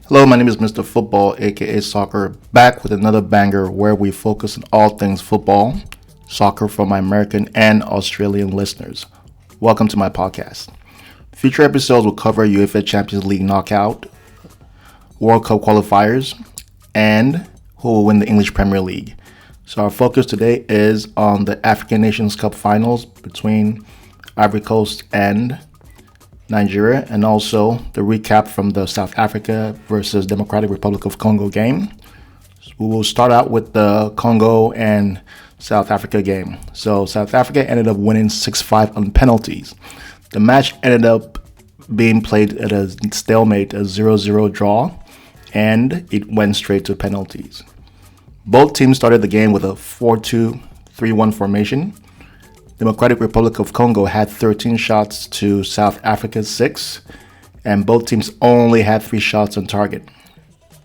Hello, my name is Mr. Football, aka Soccer, back with another banger where we focus on all things football, soccer for my American and Australian listeners. Welcome to my podcast. Future episodes will cover UEFA Champions League knockout, World Cup qualifiers, and who will win the English Premier League. So our focus today is on the African Nations Cup finals between Ivory Coast and Nigeria, and also the recap from the South Africa versus Democratic Republic of Congo game. We will start out with the Congo and South Africa game. So South Africa ended up winning 6-5 on penalties. The match ended up being played at a stalemate, a 0-0 draw, and it went straight to penalties. Both teams started the game with a 4-2-3-1 formation. Democratic Republic of Congo had 13 shots to South Africa's 6, and both teams only had 3 shots on target.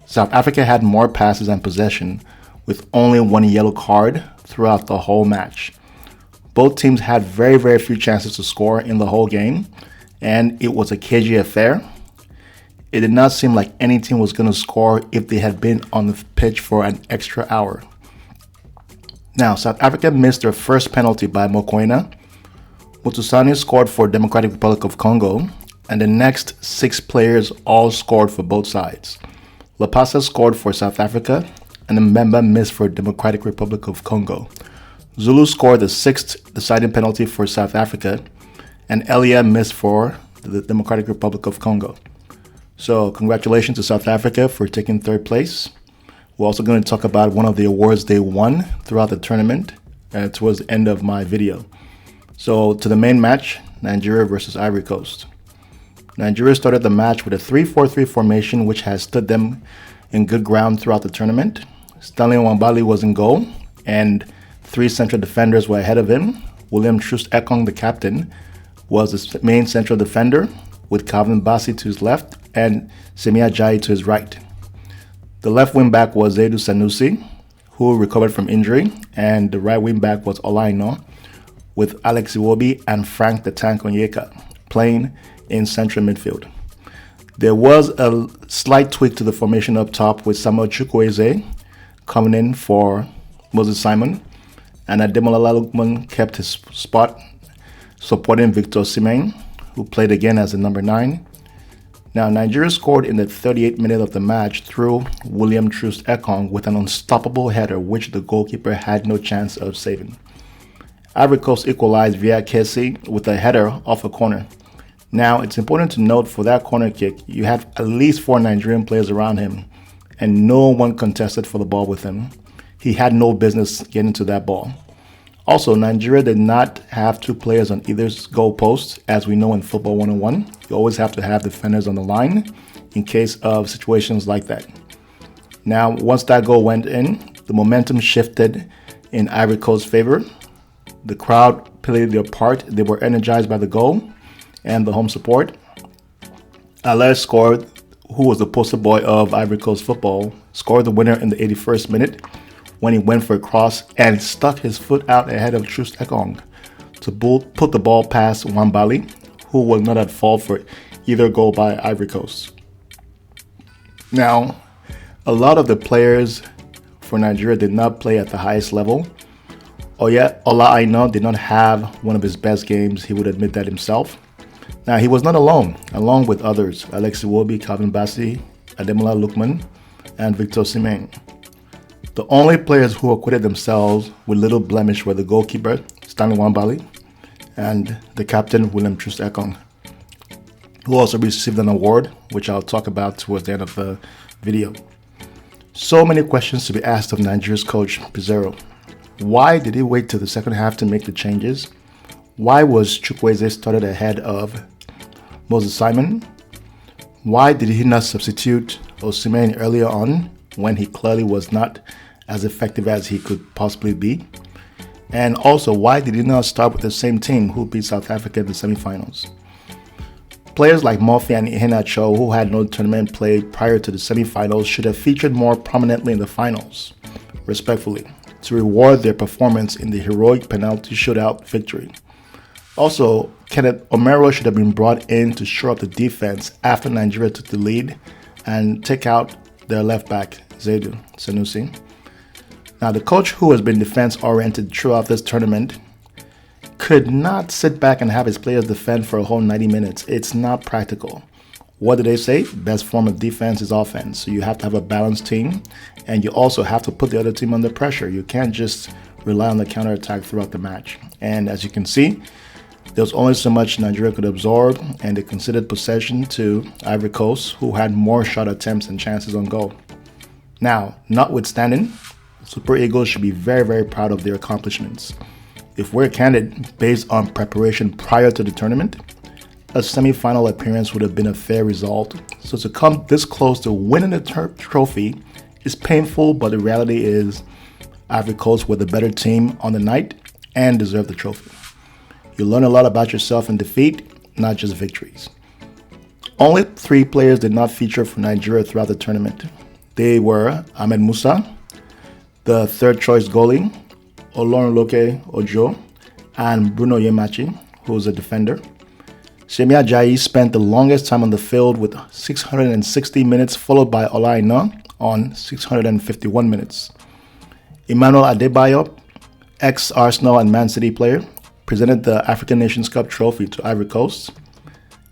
South Africa had more passes and possession, with only 1 yellow card throughout the whole match. Both teams had very few chances to score in the whole game, and it was a cagey affair. It did not seem like any team was going to score if they had been on the pitch for an extra hour. Now, South Africa missed their first penalty by Mokoena. Mutusani scored for Democratic Republic of Congo, and the next 6 players all scored for both sides. Lapasa scored for South Africa, and Mbemba missed for Democratic Republic of Congo. Zulu scored the 6th deciding penalty for South Africa, and Elia missed for the Democratic Republic of Congo. So, congratulations to South Africa for taking 3rd place. We're also going to talk about one of the awards they won throughout the tournament towards the end of my video. So to the main match, Nigeria versus Ivory Coast. Nigeria started the match with a 3-4-3 formation which has stood them in good ground throughout the tournament. Stanley Nwabali was in goal and 3 central defenders were ahead of him. William Troost Ekong, the captain, was the main central defender with Calvin Bassey to his left and Semi Ajayi to his right. The left wing back was Zaidu Sanusi, who recovered from injury, and the right wing back was Olaino, with Alex Iwobi and Frank the Tank Onyeka playing in central midfield. There was a slight tweak to the formation up top with Samuel Chukwueze coming in for Moses Simon, and Ademola Lukman kept his spot supporting Victor Osimhen, who played again as the number 9. Now, Nigeria scored in the 38th minute of the match through William Troost Ekong with an unstoppable header which the goalkeeper had no chance of saving. Ivory Coast equalized via Kessie with a header off a corner. Now, it's important to note for that corner kick, you had at least 4 Nigerian players around him, and no one contested for the ball with him. He had no business getting to that ball. Also, Nigeria did not have 2 players on either goal post. As we know in Football 101, you always have to have defenders on the line in case of situations like that. Now, once that goal went in, the momentum shifted in Ivory Coast's favor. The crowd played their part. They were energized by the goal and the home support. Alain scored, who was the poster boy of Ivory Coast football, scored the winner in the 81st minute when he went for a cross and stuck his foot out ahead of Troost Ekong to put the ball past Nwabali, who was not at fault for either goal by Ivory Coast. Now, a lot of the players for Nigeria did not play at the highest level. Ola Aina did not have one of his best games, he would admit that himself. Now, he was not alone, along with others, Alex Iwobi, Calvin Bassey, Ademola Lukman, and Victor Osimhen. The only players who acquitted themselves with little blemish were the goalkeeper, Stanley Nwabali, and the captain, William Troost Ekong, who also received an award, which I'll talk about towards the end of the video. So many questions to be asked of Nigeria's coach, Pizarro. Why did he wait till the second half to make the changes? Why was Chukwueze started ahead of Moses Simon? Why did he not substitute Osimhen earlier on when he clearly was not as effective as he could possibly be? And also, why did he not start with the same team who beat South Africa in the semifinals? Players like Murphy and Iheanacho, who had no tournament play prior to the semifinals, should have featured more prominently in the finals, respectfully, to reward their performance in the heroic penalty shootout victory. Also, Kenneth Omero should have been brought in to shore up the defense after Nigeria took the lead and take out their left back, Zaidu Sanusi. Now, the coach, who has been defense-oriented throughout this tournament, could not sit back and have his players defend for a whole 90 minutes. It's not practical. What do they say? Best form of defense is offense. So you have to have a balanced team, and you also have to put the other team under pressure. You can't just rely on the counterattack throughout the match. And as you can see, there was only so much Nigeria could absorb, and they conceded possession to Ivory Coast, who had more shot attempts and chances on goal. Now, notwithstanding, Super Eagles should be very, very proud of their accomplishments. If we're candid, based on preparation prior to the tournament, a semi-final appearance would have been a fair result. So to come this close to winning the trophy is painful, but the reality is Ivory Coast were the better team on the night and deserved the trophy. You learn a lot about yourself in defeat, not just victories. Only 3 players did not feature for Nigeria throughout the tournament. They were Ahmed Musa, the third choice goalie, Olorunloke Ojo, and Bruno Yemachi, who was a defender. Semi Ajayi spent the longest time on the field with 660 minutes, followed by Olaina on 651 minutes. Emmanuel Adebayo, ex-Arsenal and Man City player, presented the African Nations Cup trophy to Ivory Coast.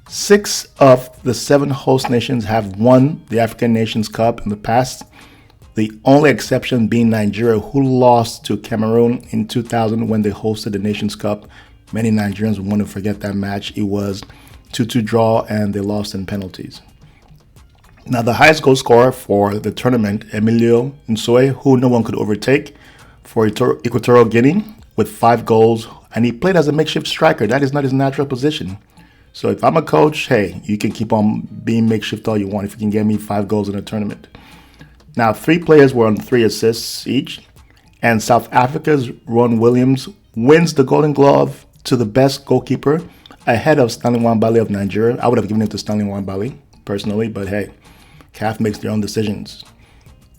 6 of the 7 host nations have won the African Nations Cup in the past, the only exception being Nigeria, who lost to Cameroon in 2000 when they hosted the Nations Cup. Many Nigerians want to forget that match. It was 2-2 draw, and they lost in penalties. Now, the highest goal scorer for the tournament, Emilio Nsue, who no one could overtake for Equatorial Guinea with 5 goals, and he played as a makeshift striker. That is not his natural position. So if I'm a coach, hey, you can keep on being makeshift all you want if you can get me 5 goals in a tournament. Now, 3 players were on 3 assists each, and South Africa's Ron Williams wins the Golden Glove to the best goalkeeper ahead of Stanley Nwabali of Nigeria. I would have given it to Stanley Nwabali personally, but hey, CAF makes their own decisions.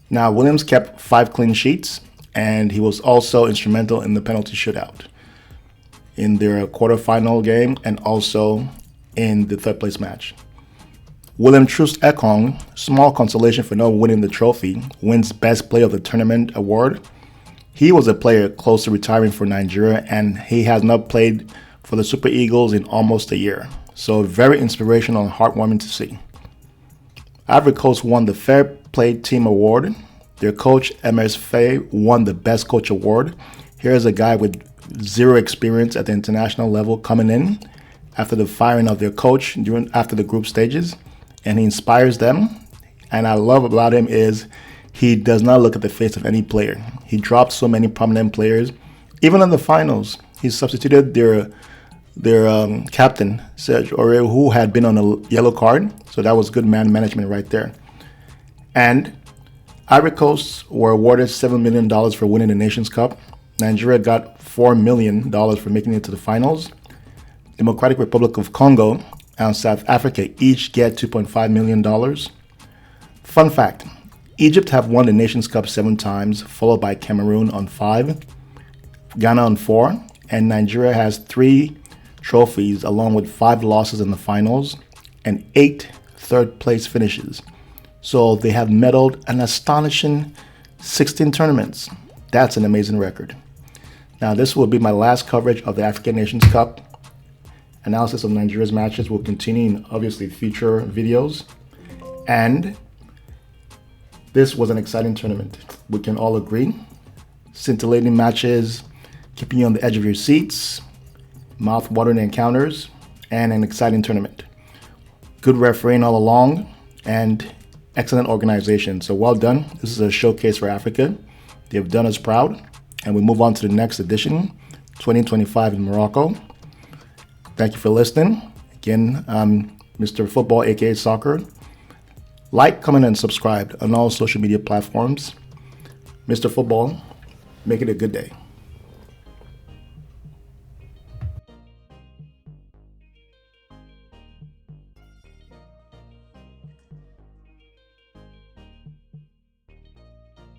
Now, Williams kept 5 clean sheets, and he was also instrumental in the penalty shootout in their quarterfinal game and also in the third place match. William Troost Ekong, small consolation for not winning the trophy, wins Best Player of the Tournament award. He was a player close to retiring for Nigeria, and he has not played for the Super Eagles in almost a year. So very inspirational and heartwarming to see. Ivory Coast won the Fair Play Team Award. Their coach, Emers Faye, won the Best Coach Award. Here's a guy with 0 experience at the international level coming in after the firing of their coach after the group stages, and he inspires them. And I love about him is he does not look at the face of any player. He dropped so many prominent players. Even in the finals, he substituted their captain, Serge Aurier, who had been on a yellow card. So that was good man management right there. And Ivory Coast were awarded $7 million for winning the Nations Cup. Nigeria got $4 million for making it to the finals. Democratic Republic of Congo and South Africa each get $2.5 million. Fun fact, Egypt have won the Nations Cup 7 times, followed by Cameroon on 5, Ghana on 4, and Nigeria has 3 trophies along with 5 losses in the finals and 8 third place finishes. So they have medaled an astonishing 16 tournaments. That's an amazing record. Now, this will be my last coverage of the African Nations Cup. Analysis of Nigeria's matches will continue in obviously future videos. And this was an exciting tournament. We can all agree. Scintillating matches, keeping you on the edge of your seats, mouth-watering encounters, and an exciting tournament. Good refereeing all along, and excellent organization. So well done. This is a showcase for Africa. They have done us proud. And we move on to the next edition, 2025 in Morocco. Thank you for listening. Again, I'm Mr. Football, aka Soccer. Like, comment, and subscribe on all social media platforms. Mr. Football, make it a good day.